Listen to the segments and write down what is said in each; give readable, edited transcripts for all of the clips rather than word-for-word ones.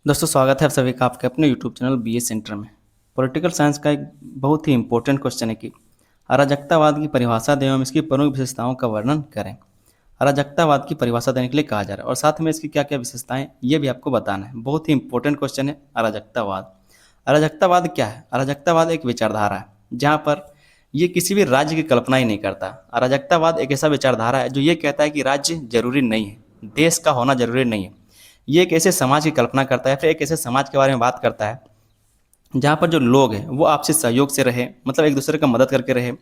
दोस्तों स्वागत है आप सभी का आपके अपने यूट्यूब चैनल बीए सेंटर में। पॉलिटिकल साइंस का एक बहुत ही इंपॉर्टेंट क्वेश्चन है कि अराजकतावाद की परिभाषा दें एवं इसकी प्रमुख विशेषताओं का वर्णन करें। अराजकतावाद की परिभाषा देने के लिए कहा जा रहा है और साथ में इसकी क्या क्या विशेषताएं ये भी आपको बताना है। बहुत ही इंपॉर्टेंट क्वेश्चन है अराजकतावाद। अराजकतावाद क्या है? अराजकतावाद एक विचारधारा है जहाँ पर ये किसी भी राज्य की कल्पना ही नहीं करता। अराजकतावाद एक ऐसा विचारधारा है जो ये कहता है कि राज्य जरूरी नहीं है, देश का होना जरूरी नहीं है। ये एक ऐसे समाज की कल्पना करता है, फिर एक ऐसे समाज के बारे में बात करता है जहाँ पर जो लोग हैं वो आपसी सहयोग से रहे, मतलब एक दूसरे का मदद करके रहे,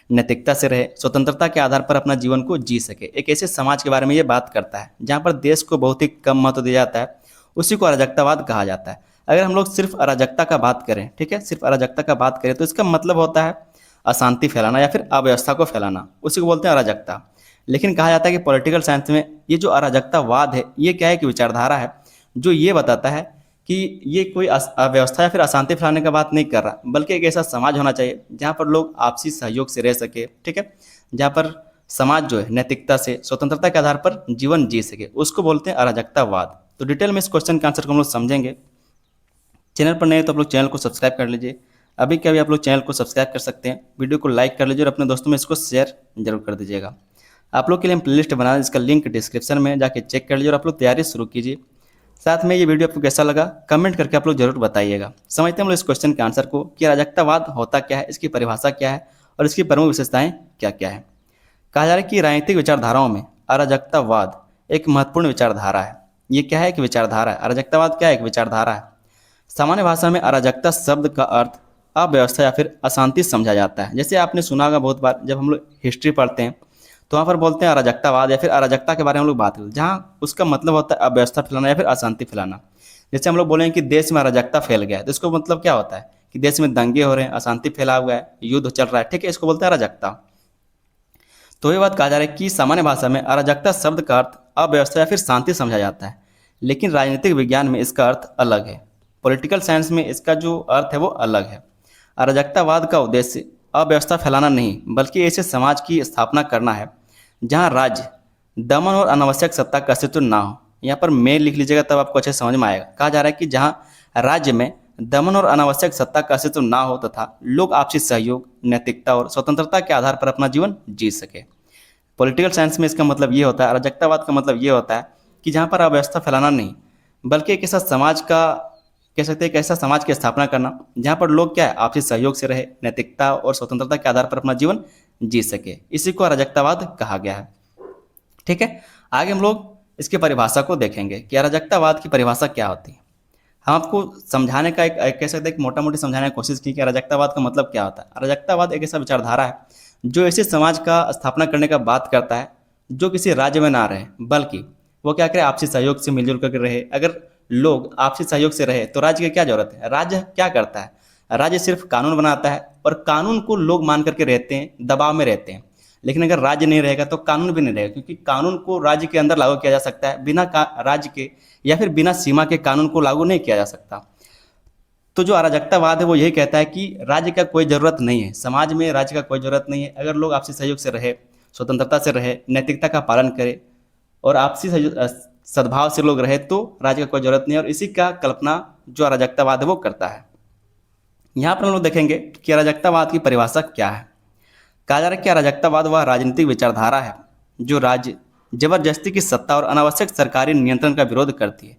नैतिकता से रहे, स्वतंत्रता के आधार पर अपना जीवन को जी सके। एक ऐसे समाज के बारे में ये बात करता है जहाँ पर देश को बहुत ही कम महत्व दिया जाता है, उसी को अराजकतावाद कहा जाता है। अगर हम लोग सिर्फ अराजकता का बात करें, ठीक है, सिर्फ अराजकता का बात करें तो इसका मतलब होता है अशांति फैलाना या फिर अव्यवस्था को फैलाना, उसी को बोलते हैं अराजकता। लेकिन कहा जाता है कि पॉलिटिकल साइंस में ये जो अराजकतावाद है ये क्या है कि विचारधारा है जो ये बताता है कि ये कोई अव्यवस्था या फिर अशांति फैलाने का बात नहीं कर रहा, बल्कि एक ऐसा समाज होना चाहिए जहाँ पर लोग आपसी सहयोग से रह सके, ठीक है, जहाँ पर समाज जो है नैतिकता से स्वतंत्रता के आधार पर जीवन जी सके, उसको बोलते हैं अराजकतावाद। तो डिटेल में इस क्वेश्चन के आंसर को हम लोग समझेंगे। चैनल पर नए तो आप लोग चैनल को सब्सक्राइब कर लीजिए। अभी क्या भी आप लोग चैनल को सब्सक्राइब कर सकते हैं, वीडियो को लाइक कर लीजिए और अपने दोस्तों में इसको शेयर जरूर कर दीजिएगा। आप लोग के लिए हम प्लेलिस्ट बना दें, इसका लिंक डिस्क्रिप्शन में जाके चेक कर लीजिए और आप लोग तैयारी शुरू कीजिए। साथ में ये वीडियो आपको कैसा लगा कमेंट करके आप लोग जरूर बताइएगा। समझते हैं हम लोग इस क्वेश्चन के आंसर को कि अराजकतावाद होता क्या है, इसकी परिभाषा क्या है और इसकी प्रमुख विशेषताएं क्या क्या है। कहा जा रहा है कि राजनीतिक विचारधाराओं में अराजकतावाद एक महत्वपूर्ण विचारधारा है। ये क्या है? एक विचारधारा है। अराजकतावाद क्या है? एक विचारधारा है। सामान्य भाषा में अराजकता शब्द का अर्थ अव्यवस्था या फिर अशांति समझा जाता है। जैसे आपने सुना होगा बहुत बार जब हम लोग हिस्ट्री पढ़ते हैं तो वहाँ पर बोलते हैं अराजकतावाद या फिर अराजकता के बारे में हम लोग बात करते हैं, जहाँ उसका मतलब होता है अव्यवस्था फैलाना या फिर अशांति फैलाना। जैसे हम लोग बोलेंगे कि देश में अराजकता फैल गया है तो इसको मतलब क्या होता है कि देश में दंगे हो रहे हैं, अशांति फैला हुआ है, युद्ध चल रहा है, ठीक है, इसको बोलते हैं अराजकता। तो ये बात कहा जा रहा है कि सामान्य भाषा में अराजकता शब्द का अर्थ अव्यवस्था या फिर शांति समझा जाता है, लेकिन राजनीतिक विज्ञान में इसका अर्थ अलग है। पॉलिटिकल साइंस में इसका जो अर्थ है वो अलग है। अराजकतावाद का उद्देश्य अव्यवस्था फैलाना नहीं, बल्कि ऐसे समाज की स्थापना करना है जहां राज्य, दमन और अनावश्यक सत्ता का अस्तित्व ना हो। यहाँ पर मैं लिख लीजिएगा तब आपको अच्छे समझ में आएगा। कहा जा रहा है कि जहां राज्य में दमन और अनावश्यक सत्ता का अस्तित्व ना हो तथा लोग आपसी सहयोग, नैतिकता और स्वतंत्रता के आधार पर अपना जीवन जी सके। पॉलिटिकल साइंस में इसका मतलब ये होता है, अराजकतावाद का मतलब ये होता है कि जहाँ पर अव्यवस्था फैलाना नहीं, बल्कि एक ऐसा समाज का, कह सकते हैं एक ऐसा समाज की स्थापना करना जहाँ पर लोग क्या है आपसी सहयोग से रहे, नैतिकता और स्वतंत्रता के आधार पर अपना जीवन जी सके। इसी को अराजकतावाद कहा गया है। ठीक है, आगे हम लोग इसकी परिभाषा को देखेंगे कि अराजकतावाद की परिभाषा क्या होती है। हम आपको समझाने का एक कह सकते हैं, एक मोटा मोटी समझाने की कोशिश की कि अराजकतावाद का मतलब क्या होता है। अराजकतावाद एक ऐसा विचारधारा है जो ऐसे समाज का स्थापना करने का बात करता है जो किसी राज्य में ना रहे, बल्कि वो क्या करे आपसी सहयोग से मिलजुल करके रहे। अगर लोग आपसी सहयोग से रहे तो राज्य की क्या जरूरत है? राज्य क्या करता है? राज्य सिर्फ कानून बनाता है और कानून को लोग मान करके रहते हैं, दबाव में रहते हैं। लेकिन अगर राज्य नहीं रहेगा तो कानून भी नहीं रहेगा, क्योंकि कानून को राज्य के अंदर लागू किया जा सकता है, बिना राज्य के या फिर बिना सीमा के कानून को लागू नहीं किया जा सकता। तो जो अराजकतावाद है वो यही कहता है कि राज्य का कोई ज़रूरत नहीं है, समाज में राज्य का कोई ज़रूरत नहीं है। अगर लोग आपसी सहयोग से रहे, स्वतंत्रता से रहे, नैतिकता का पालन करें और आपसी सद्भाव से लोग रहे तो राज्य का कोई ज़रूरत नहीं है। और इसी का कल्पना जो अराजकतावाद है वो करता है। यहाँ पर हम लोग देखेंगे कि अराजकतावाद की परिभाषा क्या है। कहा जा रहा है कि अराजकतावाद वह राजनीतिक विचारधारा है जो राज्य जबरदस्ती की सत्ता और अनावश्यक सरकारी नियंत्रण का विरोध करती है।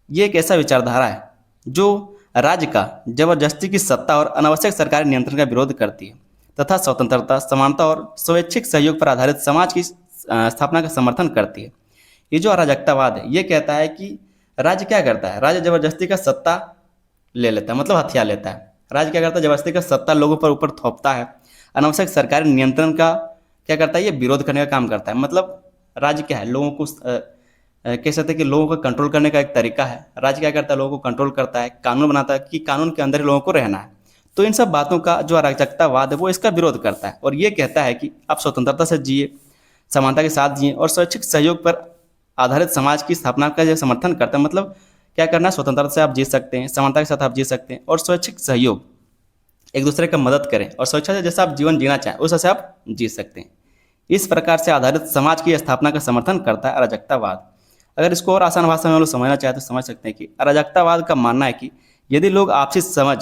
ये एक ऐसा विचारधारा है जो राज्य का जबरदस्ती की सत्ता और अनावश्यक सरकारी नियंत्रण का विरोध करती है तथा स्वतंत्रता, समानता और स्वैच्छिक सहयोग पर आधारित समाज की स्थापना का समर्थन करती है। ये जो अराजकतावाद है ये कहता है कि राज्य क्या करता है? राज्य जबरदस्ती का सत्ता ले लेता है, मतलब हथियार लेता है। राज्य क्या करता है? जबरदस्ती का सत्ता लोगों पर ऊपर थोपता है। अनावश्यक सरकारी नियंत्रण का क्या करता है? ये विरोध करने का काम करता है। मतलब राज्य क्या है? लोगों को कह सकते हैं कि लोगों को कंट्रोल करने का एक तरीका है। राज्य क्या करता है? लोगों को कंट्रोल करता है, कानून बनाता है कि कानून के अंदर ही लोगों को रहना है। तो इन सब बातों का जो अराजकतावाद है वो इसका विरोध करता है और ये कहता है कि आप स्वतंत्रता से जिए, समानता के साथ जिए और स्वैच्छिक सहयोग पर आधारित समाज की स्थापना का जो समर्थन करता है। मतलब क्या करना है? स्वतंत्रता से आप जी सकते हैं, समानता के साथ आप जी सकते हैं और स्वैच्छिक सहयोग, एक दूसरे का मदद करें और स्वेच्छा से जैसा आप जीवन जीना चाहें उस से आप जी सकते हैं। इस प्रकार से आधारित समाज की स्थापना का समर्थन करता है अराजकतावाद। अगर इसको और आसान भाषा में हम लोग समझना चाहें तो समझ सकते हैं कि अराजकतावाद का मानना है कि यदि लोग आपसी समझ,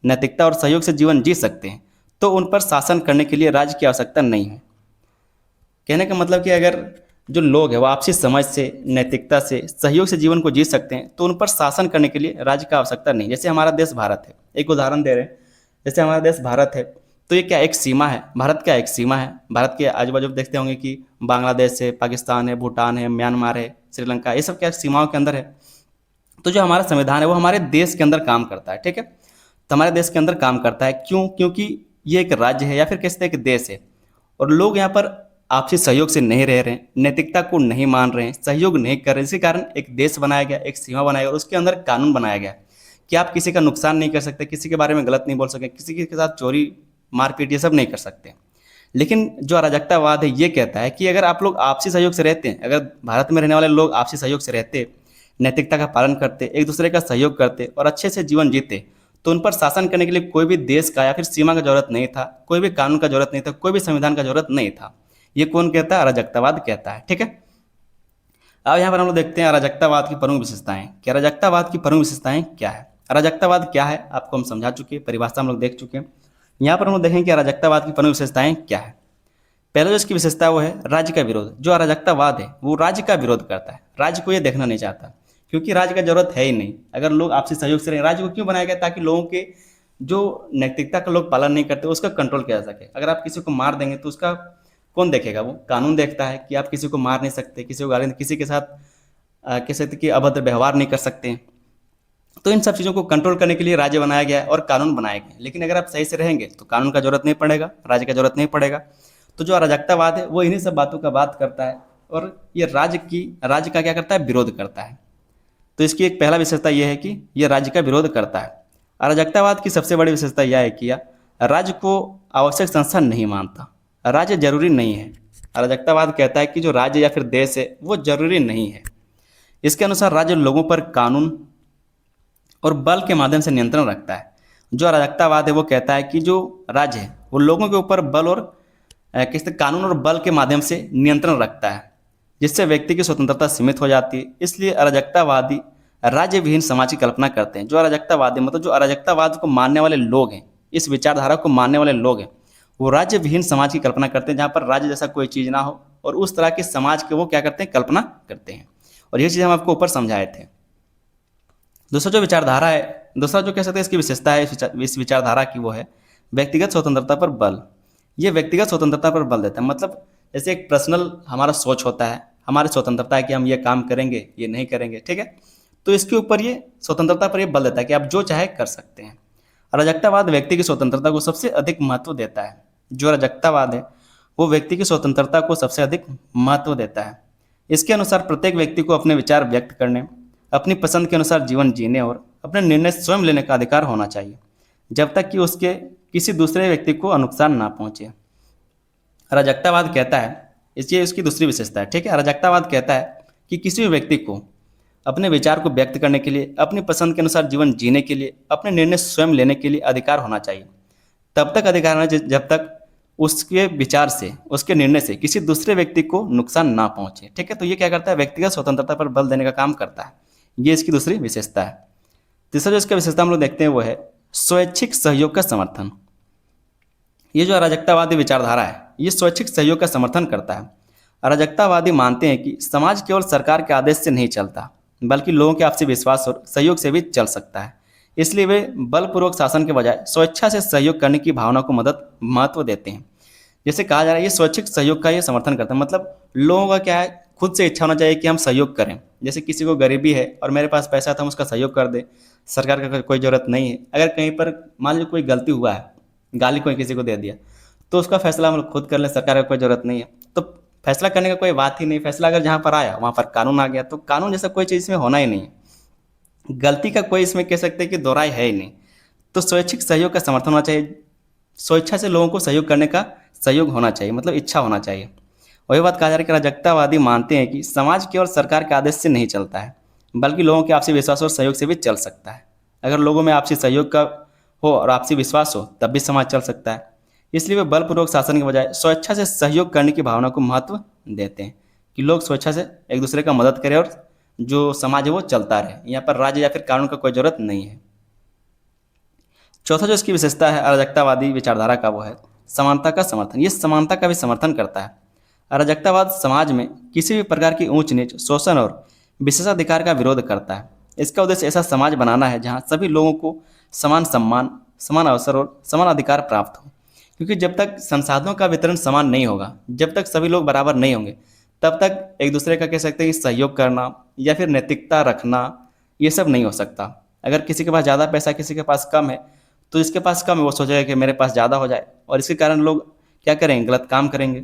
नैतिकता और सहयोग से जीवन जी सकते हैं तो उन पर शासन करने के लिए राज्य की आवश्यकता नहीं है। कहने का मतलब कि अगर जो लोग हैं वो आपसी समझ से, नैतिकता से, सहयोग से जीवन को जी सकते हैं तो उन पर शासन करने के लिए राज्य की आवश्यकता नहीं। जैसे हमारा देश भारत है, एक उदाहरण दे रहे हैं, जैसे हमारा देश भारत है तो ये क्या एक सीमा है, भारत क्या एक सीमा है। भारत के आजू बाजू देखते होंगे कि बांग्लादेश है, पाकिस्तान है, भूटान है, म्यांमार है, श्रीलंका, ये सब क्या सीमाओं के अंदर है। तो जो हमारा संविधान है वो हमारे देश के अंदर काम करता है, ठीक है। तो हमारे देश के अंदर काम करता है, क्यों? क्योंकि ये एक राज्य है या फिर कहते हैं एक देश है और लोग यहाँ पर आपसी सहयोग से नहीं रह रहे हैं, नैतिकता को नहीं मान रहे हैं, सहयोग नहीं कर रहे हैं। इसी कारण एक देश बनाया गया, एक सीमा बनाया गया और उसके अंदर कानून बनाया गया कि आप किसी का नुकसान नहीं कर सकते, किसी के बारे में गलत नहीं बोल सकते, किसी के साथ चोरी मारपीट ये सब नहीं कर सकते। लेकिन जो अराजकतावाद है ये कहता है कि अगर आप लोग आपसी सहयोग से रहते हैं, अगर भारत में रहने वाले लोग आपसी सहयोग से रहते, नैतिकता का पालन करते, एक दूसरे का सहयोग करते और अच्छे से जीवन जीते, तो उन पर शासन करने के लिए कोई भी देश का या फिर सीमा का जरूरत नहीं था, कोई भी कानून का जरूरत नहीं था, कोई भी संविधान का जरूरत नहीं था। ये कौन कहता है? अराजकतावाद कहता है, ठीक है। अब यहाँ पर हम लोग देखते हैं अराजकतावाद की प्रमुख विशेषताएं कि अराजकतावाद की प्रमुख विशेषताएं क्या है। अराजकतावाद क्या है आपको हम समझा चुके हैं, परिभाषा हम लोग देख चुके हैं। यहाँ पर हम लोग देखें कि अराजकतावाद की प्रमुख विशेषताएं क्या है। पहले जो इसकी विशेषता वो है राज्य का विरोध। जो अराजकतावाद है वो राज्य का विरोध करता है, राज्य को ये देखना नहीं चाहता, क्योंकि राज्य का जरूरत है ही नहीं। अगर लोग आपसी सहयोग से रहे, राज्य को क्यों बनाया गया? ताकि लोगों के जो नैतिकता का लोग पालन नहीं करते उसका कंट्रोल किया जा सके। अगर आप किसी को मार देंगे तो उसका कौन देखेगा? वो कानून देखता है कि आप किसी को मार नहीं सकते, किसी को गाली, किसी के साथ कह सकते कि अभद्र व्यवहार नहीं कर सकते। तो इन सब चीज़ों को कंट्रोल करने के लिए राज्य बनाया गया है और कानून बनाए गए। लेकिन अगर आप सही से रहेंगे तो कानून का जरूरत नहीं पड़ेगा, राज्य का जरूरत नहीं पड़ेगा। तो जो अराजकतावाद है वो इन्हीं सब बातों का बात करता है और ये राज्य का क्या करता है? विरोध करता है। तो इसकी एक पहला विशेषता यह है कि यह राज्य का विरोध करता है। अराजकतावाद की सबसे बड़ी विशेषता यह है कि यह राज्य को आवश्यक संस्था नहीं मानता, राज्य जरूरी नहीं है। अराजकतावाद कहता है कि जो राज्य या फिर देश है वो जरूरी नहीं है। इसके अनुसार राज्य लोगों पर कानून और बल के माध्यम से नियंत्रण रखता है। जो अराजकतावाद है वो कहता है कि जो राज्य है वो लोगों के ऊपर बल और किस कानून और बल के माध्यम से नियंत्रण रखता है, जिससे व्यक्ति की स्वतंत्रता सीमित हो जाती है। इसलिए अराजकतावादी राज्य विहीन समाज की कल्पना करते हैं। जो अराजकतावादी मतलब जो अराजकतावाद को मानने वाले लोग हैं, इस विचारधारा को मानने वाले लोग हैं, वो राज्य विहीन समाज की कल्पना करते हैं, जहाँ पर राज्य जैसा कोई चीज़ ना हो, और उस तरह के समाज के वो क्या करते हैं? कल्पना करते हैं। और ये चीज़ हम आपको ऊपर समझाए थे। दूसरा जो विचारधारा है, दूसरा जो कह सकते हैं इसकी विशेषता है इस विचारधारा की, वो है व्यक्तिगत स्वतंत्रता पर बल। ये व्यक्तिगत स्वतंत्रता पर बल देता है। मतलब जैसे एक पर्सनल हमारा सोच होता है, हमारी स्वतंत्रता है कि हम ये काम करेंगे, ये नहीं करेंगे, ठीक है। तो इसके ऊपर ये स्वतंत्रता पर ये बल देता है कि आप जो चाहे कर सकते हैं। अराजकतावाद व्यक्ति की स्वतंत्रता को सबसे अधिक महत्व देता है। जो अराजकतावाद है वो व्यक्ति की स्वतंत्रता को सबसे अधिक महत्व देता है। इसके अनुसार प्रत्येक व्यक्ति को अपने विचार व्यक्त करने, अपनी पसंद के अनुसार जीवन जीने और अपने निर्णय स्वयं लेने का अधिकार होना चाहिए, जब तक कि उसके किसी दूसरे व्यक्ति को नुकसान ना पहुंचे। अराजकतावाद कहता है, इसलिए इसकी दूसरी विशेषता है, ठीक है। अराजकतावाद कहता है कि किसी भी व्यक्ति को अपने विचार को व्यक्त करने के लिए, अपनी पसंद के अनुसार जीवन जीने के लिए, अपने निर्णय स्वयं लेने के लिए अधिकार होना चाहिए। तब तक अधिकार होना चाहिए जब तक उसके विचार से, उसके निर्णय से किसी दूसरे व्यक्ति को नुकसान ना पहुंचे, ठीक है। तो ये क्या करता है? व्यक्तिगत स्वतंत्रता पर बल देने का काम करता है। ये इसकी दूसरी विशेषता है। तीसरा जो इसका विशेषता हम लोग देखते हैं वो है स्वैच्छिक सहयोग का समर्थन। ये जो अराजकतावादी विचारधारा है ये स्वैच्छिक सहयोग का समर्थन करता है। अराजकतावादी मानते हैं कि समाज केवल सरकार के आदेश से नहीं चलता, बल्कि लोगों के आपसी विश्वास और सहयोग से भी चल सकता है। इसलिए वे बलपूर्वक शासन के बजाय स्वेच्छा से सहयोग करने की भावना को महत्व देते हैं। जैसे कहा जा रहा है ये स्वैच्छिक सहयोग का ये समर्थन करता है। मतलब लोगों का क्या है, खुद से इच्छा होना चाहिए कि हम सहयोग करें। जैसे किसी को गरीबी है और मेरे पास पैसा था, हम उसका सहयोग कर दे, सरकार का कोई ज़रूरत नहीं है। अगर कहीं पर मान लीजिए कोई गलती हुआ है, गाली कोई किसी को दे दिया, तो उसका फैसला हम लोग खुद कर लें, सरकार का कोई ज़रूरत नहीं है। तो फैसला करने का कोई बात ही नहीं। फैसला अगर जहाँ पर आया वहाँ पर कानून आ गया, तो कानून जैसा कोई चीज़ इसमें होना ही नहीं है। गलती का कोई इसमें कह सकते हैं कि दोहराई है ही नहीं। तो स्वैच्छिक सहयोग का समर्थन होना चाहिए। स्वेच्छा से लोगों को सहयोग करने का सहयोग होना चाहिए, मतलब इच्छा होना चाहिए। वही बात कहा जा रहा है कि अराजकतावादी मानते हैं कि समाज केवल सरकार के आदेश से नहीं चलता है, बल्कि लोगों के आपसी विश्वास और सहयोग से भी चल सकता है। अगर लोगों में आपसी सहयोग का हो और आपसी विश्वास हो तब भी समाज चल सकता है। इसलिए वे बलपूर्वक शासन के बजाय स्वेच्छा से सहयोग करने की भावना को महत्व देते हैं कि लोग स्वेच्छा से एक दूसरे का मदद करें और जो समाज है वो चलता रहे। यहाँ पर राज्य या फिर कानून का कोई जरूरत नहीं है। चौथा जो इसकी विशेषता है अराजकतावादी विचारधारा का वो है समानता का समर्थन। ये समानता का भी समर्थन करता है। अराजकतावाद समाज में किसी भी प्रकार की ऊंच नीच, शोषण और विशेषाधिकार का विरोध करता है। इसका उद्देश्य ऐसा समाज बनाना है जहां सभी लोगों को समान सम्मान, समान अवसर और समान अधिकार प्राप्त हो। क्योंकि जब तक संसाधनों का वितरण समान नहीं होगा, जब तक सभी लोग बराबर नहीं होंगे, तब तक एक दूसरे का कह सकते हैं कि सहयोग करना या फिर नैतिकता रखना, ये सब नहीं हो सकता। अगर किसी के पास ज़्यादा पैसा, किसी के पास कम है, तो इसके पास कम है वो सोचेगा कि मेरे पास ज़्यादा हो जाए, और इसके कारण लोग क्या करेंगे, गलत काम करेंगे।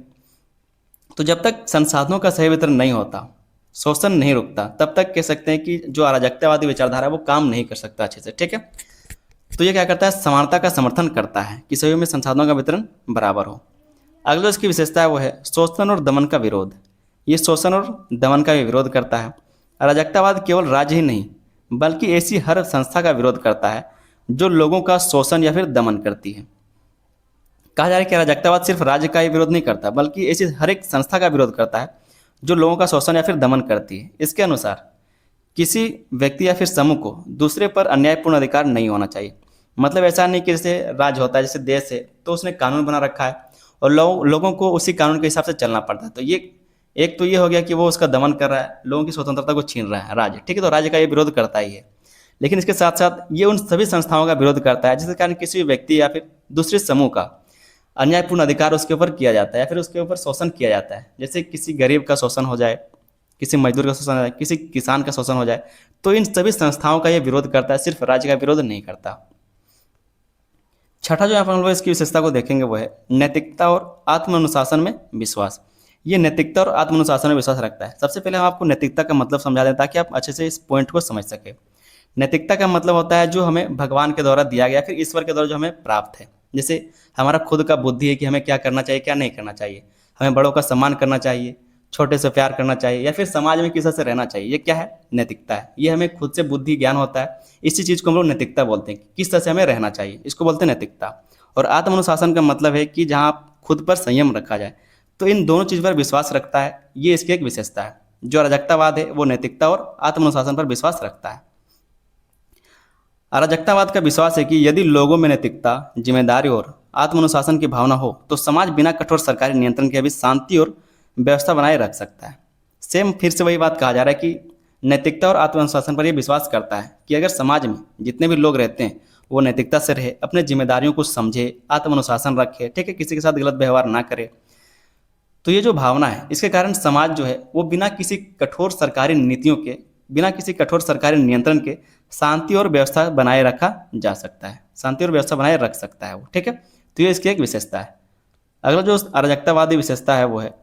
तो जब तक संसाधनों का सही वितरण नहीं होता, शोषण नहीं रुकता, तब तक कह सकते हैं कि जो अराजकतावादी विचारधारा है वो काम नहीं कर सकता अच्छे से। ठीक है, तो ये क्या करता है, समानता का समर्थन करता है कि सभी में संसाधनों का वितरण बराबर हो। अगला इसकी विशेषता है वो है शोषण और दमन का विरोध। ये शोषण और दमन का भी विरोध करता है। अराजकतावाद केवल राज्य ही नहीं बल्कि ऐसी हर संस्था का विरोध करता है जो लोगों का शोषण या फिर दमन करती है। कहा जा रहा है कि अराजकतावाद सिर्फ राज्य का ही विरोध नहीं करता बल्कि ऐसी हर एक संस्था का विरोध करता है जो लोगों का शोषण या फिर दमन करती है। इसके अनुसार किसी व्यक्ति या फिर समूह को दूसरे पर अन्यायपूर्ण अधिकार नहीं होना चाहिए। मतलब ऐसा नहीं कि जैसे राज्य होता है, जैसे देश है, तो उसने कानून बना रखा है और लोगों को उसी कानून के हिसाब से चलना पड़ता है। तो ये एक तो ये हो गया कि वो उसका दमन कर रहा है, लोगों की स्वतंत्रता को छीन रहा है राज्य। ठीक है, तो राज्य का ये विरोध करता ही है। लेकिन इसके साथ साथ ये उन सभी संस्थाओं का विरोध करता है जिसके कारण किसी व्यक्ति या फिर दूसरे समूह का अन्यायपूर्ण अधिकार उसके ऊपर किया जाता है या फिर उसके ऊपर शोषण किया जाता है। जैसे किसी गरीब का शोषण हो जाए, किसी मजदूर का शोषण हो जाए, किसी किसान का शोषण हो जाए, तो इन सभी संस्थाओं का ये विरोध करता है, सिर्फ राज्य का विरोध नहीं करता। छठा जो यहाँ पर हम लोग इसकी विशेषता को देखेंगे वो है नैतिकता और आत्म अनुशासन में विश्वास। ये नैतिकता और आत्म अनुशासन में विश्वास रखता है। सबसे पहले हम आपको नैतिकता का मतलब समझा दें ताकि आप अच्छे से इस पॉइंट को समझ सके। नैतिकता का मतलब होता है जो हमें भगवान के द्वारा दिया गया, फिर ईश्वर के द्वारा जो हमें प्राप्त है। जैसे हमारा खुद का बुद्धि है कि हमें क्या करना चाहिए, क्या नहीं करना चाहिए। हमें बड़ों का सम्मान करना चाहिए, छोटे से प्यार करना चाहिए, या फिर समाज में किस तरह से रहना चाहिए। ये क्या है, नैतिकता है। ये हमें खुद से बुद्धि ज्ञान होता है। इसी चीज़ को हम लोग नैतिकता बोलते हैं, किस तरह से हमें रहना चाहिए, इसको बोलते हैं नैतिकता। और आत्म अनुशासन का मतलब है कि जहाँ खुद पर संयम रखा जाए। तो इन दोनों चीज़ पर विश्वास रखता है, ये इसकी एक विशेषता है। जो अराजकतावाद है वो नैतिकता और आत्म अनुशासन पर विश्वास रखता है। अराजकतावाद का विश्वास है कि यदि लोगों में नैतिकता, जिम्मेदारी और आत्मानुशासन की भावना हो तो समाज बिना कठोर सरकारी नियंत्रण के भी शांति और व्यवस्था बनाए रख सकता है। सेम फिर से वही बात कहा जा रहा है कि नैतिकता और आत्मानुशासन पर यह विश्वास करता है कि अगर समाज में जितने भी लोग रहते हैं वो नैतिकता से रहे, अपने जिम्मेदारियों को समझे, आत्मानुशासन रखे, ठीक है, किसी के साथ गलत व्यवहार ना करे, तो ये जो भावना है इसके कारण समाज जो है वो बिना किसी कठोर सरकारी नीतियों के, बिना किसी कठोर सरकारी नियंत्रण के शांति और व्यवस्था बनाए रखा जा सकता है। शांति और व्यवस्था बनाए रख सकता है वो। ठीक है, तो ये इसकी एक विशेषता है। अगला जो अराजकतावादी विशेषता है वो है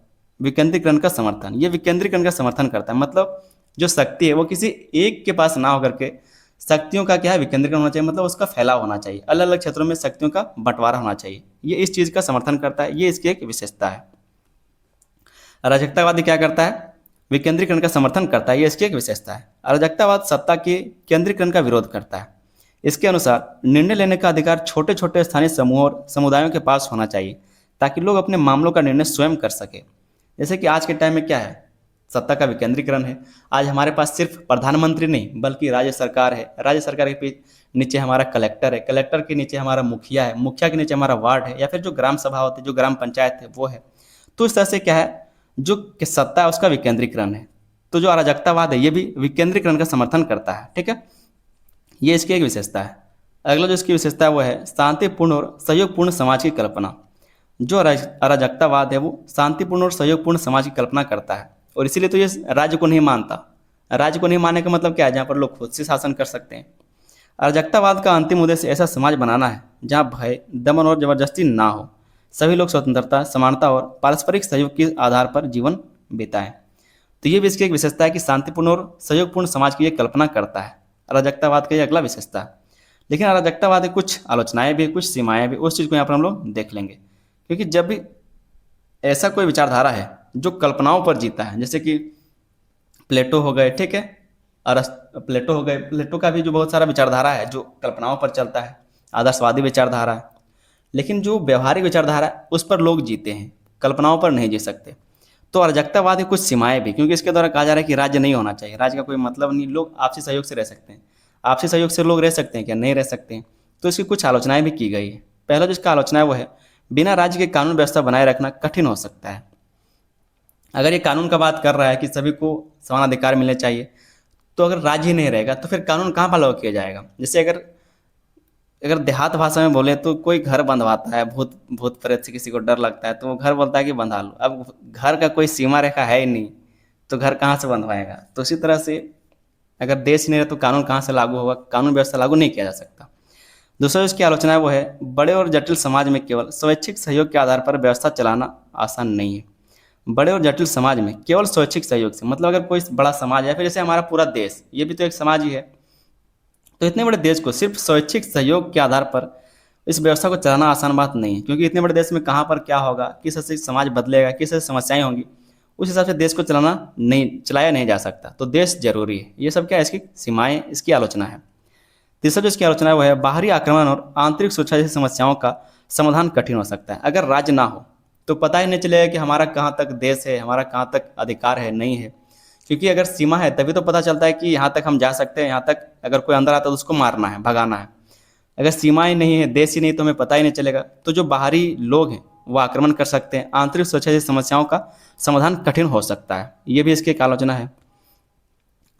विकेंद्रीकरण का समर्थन। ये विकेंद्रीकरण का समर्थन करता है। मतलब जो शक्ति है वो किसी एक के पास ना होकर के शक्तियों का क्या है, विकेंद्रीकरण होना चाहिए। मतलब उसका फैलाव होना चाहिए, अलग अलग क्षेत्रों में शक्तियों का बंटवारा होना चाहिए। ये इस चीज़ का समर्थन करता है, ये इसकी एक विशेषता है। अराजकतावादी क्या करता है, विकेंद्रीकरण का समर्थन करता है, ये इसकी एक विशेषता है। अराजकतावाद सत्ता के केंद्रीकरण का विरोध करता है। इसके अनुसार निर्णय लेने का अधिकार छोटे छोटे स्थानीय समूहों और समुदायों के पास होना चाहिए ताकि लोग अपने मामलों का निर्णय स्वयं कर सके। जैसे कि आज के टाइम में क्या है, सत्ता का विकेंद्रीकरण है। आज हमारे पास सिर्फ प्रधानमंत्री नहीं बल्कि राज्य सरकार है। राज्य सरकार के नीचे हमारा कलेक्टर है, कलेक्टर के नीचे हमारा मुखिया है, मुखिया के नीचे हमारा वार्ड है, या फिर जो ग्राम सभा होती है, जो ग्राम पंचायत है वो है। तो इस तरह से क्या है, जो सत्ता है उसका विकेंद्रीकरण है। तो जो अराजकतावाद है ये भी विकेंद्रीकरण का समर्थन करता है। ठीक है, ये इसकी एक विशेषता है। अगला जो इसकी विशेषता है वो है शांतिपूर्ण और सहयोगपूर्ण समाज की कल्पना। जो अराजकतावाद है वो शांतिपूर्ण और सहयोगपूर्ण समाज की कल्पना करता है, और इसीलिए तो ये राज्य को नहीं मानता। राज्य को नहीं मानने का मतलब क्या है, जहाँ पर लोग खुद से शासन कर सकते हैं। अराजकतावाद का अंतिम उद्देश्य ऐसा समाज बनाना है जहाँ भय, दमन और जबरदस्ती ना हो, सभी लोग स्वतंत्रता, समानता और पारस्परिक सहयोग के आधार पर जीवन बिताएं। तो ये भी इसकी एक विशेषता है कि शांतिपूर्ण और सहयोगपूर्ण समाज की ये कल्पना करता है। अराजकतावाद का ये अगला विशेषता है। लेकिन अराजकतावाद की कुछ आलोचनाएं भी, कुछ सीमाएं भी, उस चीज़ को यहाँ पर हम लोग देख लेंगे। क्योंकि जब भी ऐसा कोई विचारधारा है जो कल्पनाओं पर जीता है, जैसे कि प्लेटो हो गए, ठीक है, प्लेटो हो गए, प्लेटो का भी जो बहुत सारा विचारधारा है जो कल्पनाओं पर चलता है, आदर्शवादी विचारधारा है। लेकिन जो व्यवहारिक विचारधारा है उस पर लोग जीते हैं, कल्पनाओं पर नहीं जी सकते। तो अराजकतावाद की कुछ सीमाएं भी, क्योंकि इसके द्वारा कहा जा रहा है कि राज्य नहीं होना चाहिए, राज्य का कोई मतलब नहीं, लोग आपसी सहयोग से रह सकते हैं। आपसी सहयोग से लोग रह सकते हैं क्या? नहीं रह सकते हैं। तो इसकी कुछ आलोचनाएं भी की गई है। पहला जिसका आलोचना है वो है, बिना राज्य के कानून व्यवस्था बनाए रखना कठिन हो सकता है। अगर ये कानून का बात कर रहा है कि सभी को समान अधिकार मिलने चाहिए, तो अगर राज्य ही नहीं रहेगा तो फिर कानून कहाँ पर लागू किया जाएगा? जैसे अगर अगर देहात भाषा में बोले तो कोई घर बंधवाता है, भूत भूत प्रेत से किसी को डर लगता है तो वो घर बोलता है कि बंधा लो। अब घर का कोई सीमा रेखा है ही नहीं, तो घर कहाँ से बंधवाएगा? तो इसी तरह से अगर देश ही नहीं रहे तो कानून कहाँ से लागू होगा? कानून व्यवस्था लागू नहीं किया जा सकता। दूसरा इसकी आलोचना है वो है, बड़े और जटिल समाज में केवल स्वैच्छिक सहयोग के आधार पर व्यवस्था चलाना आसान नहीं है। बड़े और जटिल समाज में केवल स्वैच्छिक सहयोग से, मतलब अगर कोई बड़ा समाज है, फिर जैसे हमारा पूरा देश, ये भी तो एक समाज ही है, तो इतने बड़े देश को सिर्फ स्वैच्छिक सहयोग के आधार पर इस व्यवस्था को चलाना आसान बात नहीं है। क्योंकि इतने बड़े देश में कहाँ पर क्या होगा, किस हिसाब से समाज बदलेगा, किस हिसाब से समस्याएं होंगी, उस हिसाब से देश को चलाया नहीं जा सकता। तो देश जरूरी है। ये सब क्या है, इसकी सीमाएं, इसकी आलोचना है। तीसरा जो इसकी आलोचना है वो है, बाहरी आक्रमण और आंतरिक सुरक्षा जैसी समस्याओं का समाधान कठिन हो सकता है। अगर राज्य ना हो तो पता ही नहीं चलेगा कि हमारा कहाँ तक देश है, हमारा कहाँ तक अधिकार है, नहीं है। क्योंकि अगर सीमा है तभी तो पता चलता है कि यहाँ तक हम जा सकते हैं, यहाँ तक अगर कोई अंदर आता है तो उसको मारना है, भगाना है। अगर सीमाएं नहीं है, देश ही नहीं, तो हमें पता ही नहीं चलेगा। तो जो बाहरी लोग हैं वो आक्रमण कर सकते हैं, आंतरिक सुरक्षा जैसी समस्याओं का समाधान कठिन हो सकता है। ये भी इसकी एक आलोचना है।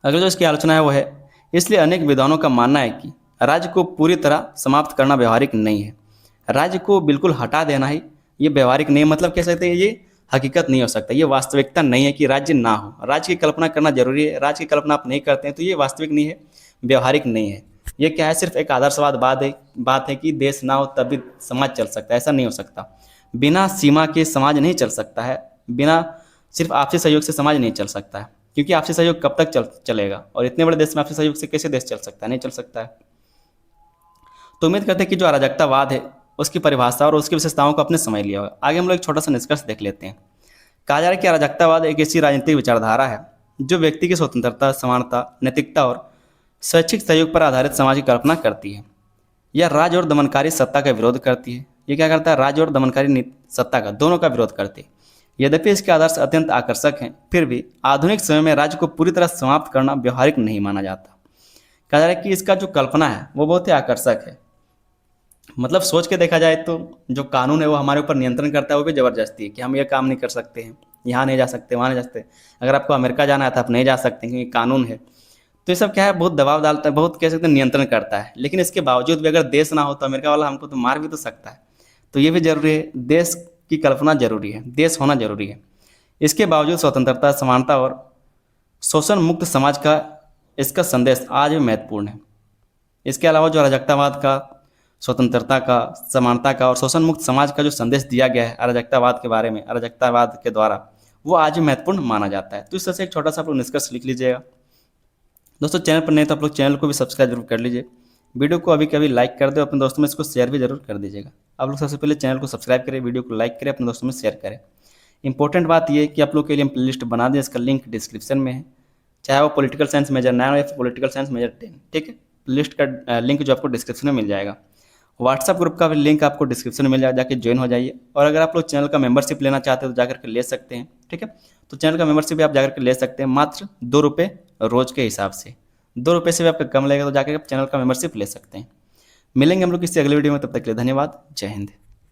अगला जो इसकी आलोचना है वो है, इसलिए अनेक विद्वानों का मानना है कि राज्य को पूरी तरह समाप्त करना व्यवहारिक नहीं है। राज्य को बिल्कुल हटा देना ही ये व्यवहारिक नहीं, मतलब कह सकते हैं ये हकीकत नहीं हो सकता, ये वास्तविकता नहीं है कि राज्य ना हो। राज्य की कल्पना करना जरूरी है, राज्य की कल्पना आप नहीं करते हैं तो ये वास्तविक नहीं है, व्यवहारिक नहीं है। ये क्या है, सिर्फ एक आदर्शवाद बात है कि देश ना हो तभी समाज चल सकता है, ऐसा नहीं हो सकता। बिना सीमा के समाज नहीं चल सकता है, बिना सिर्फ आपसी सहयोग से समाज नहीं चल सकता है। क्योंकि आपसी सहयोग कब तक चलेगा, और इतने बड़े देश में आपसी सहयोग से कैसे देश चल सकता है? नहीं चल सकता है। तो उम्मीद करते हैं कि जो अराजकतावाद है उसकी परिभाषा और उसकी विशेषताओं को आपने समझ लिया होगा। आगे हम लोग एक छोटा सा निष्कर्ष देख लेते हैं। कहा जा रहा है कि अराजकतावाद एक ऐसी राजनीतिक विचारधारा है जो व्यक्ति की स्वतंत्रता, समानता, नैतिकता और स्वैच्छिक सहयोग पर आधारित समाज की कल्पना करती है। यह राज्य और दमनकारी सत्ता का विरोध करती है। ये क्या करता है, राज्य और दमनकारी सत्ता का, दोनों का विरोध करती है। यद्यपि इसके आदर्श अत्यंत आकर्षक हैं, फिर भी आधुनिक समय में राज्य को पूरी तरह समाप्त करना व्यवहारिक नहीं माना जाता। कहा जा रहा है कि इसका जो कल्पना है वो बहुत ही आकर्षक है। मतलब सोच के देखा जाए तो जो कानून है वो हमारे ऊपर नियंत्रण करता है, वो भी जबरदस्ती है कि हम ये काम नहीं कर सकते हैं, यहाँ नहीं जा सकते, वहाँ नहीं जा सकते। अगर आपको अमेरिका जाना है तो आप नहीं जा सकते क्योंकि कानून है। तो ये सब क्या है, बहुत दबाव डालता है, बहुत कह सकते हैं नियंत्रण करता है। लेकिन इसके बावजूद भी अगर देश ना हो तो अमेरिका वाला हमको तो मार भी तो सकता है। तो ये भी जरूरी है, देश की कल्पना जरूरी है, देश होना जरूरी है। इसके बावजूद स्वतंत्रता, समानता और शोषण मुक्त समाज का इसका संदेश आज भी महत्वपूर्ण है। इसके अलावा जो अराजकतावाद का, स्वतंत्रता का, समानता का और शोषण मुक्त समाज का जो संदेश दिया गया है अराजकतावाद के बारे में, अराजकतावाद के द्वारा, वो आज भी महत्वपूर्ण माना जाता है। तो इस तरह से एक छोटा सा आप लोग निष्कर्ष लिख लीजिएगा। दोस्तों चैनल पर नहीं तो आप लोग चैनल को भी सब्सक्राइब जरूर कर लीजिए। वीडियो को अभी कभी लाइक कर दो, अपने दोस्तों में इसको शेयर भी जरूर कर दीजिएगा। आप लोग सबसे पहले चैनल को सब्सक्राइब करें, वीडियो को लाइक करें, अपने दोस्तों में शेयर करें। इंपॉर्टेंट बात यह कि आप लोग के लिए हम प्ले लिस्ट बना दें, इसका लिंक डिस्क्रिप्शन में है, चाहे वो पॉलिटिकल साइंस मेजर 9 या फिर पॉलिटिकल साइंस मेजर 10। ठीक है, लिस्ट का लिंक जो आपको डिस्क्रिप्शन में मिल जाएगा। व्हाट्सअप ग्रुप का भी लिंक आपको डिस्क्रिप्शन में मिल जाएगा, जाके ज्वाइन हो जाइए। और अगर आप लोग चैनल का मेंबरशिप लेना चाहते हो तो जाकर के ले सकते हैं। ठीक है, तो चैनल का मेंबरशिप भी आप जाकर के ले सकते हैं, मात्र 2 रुपये रोज के हिसाब से। 2 रुपये से भी आपका कम लगेगा, तो जाकर आप चैनल का मेंबरशिप ले सकते हैं। मिलेंगे हम लोग किसी अगले वीडियो में, तब तक के लिए धन्यवाद। जय हिंद।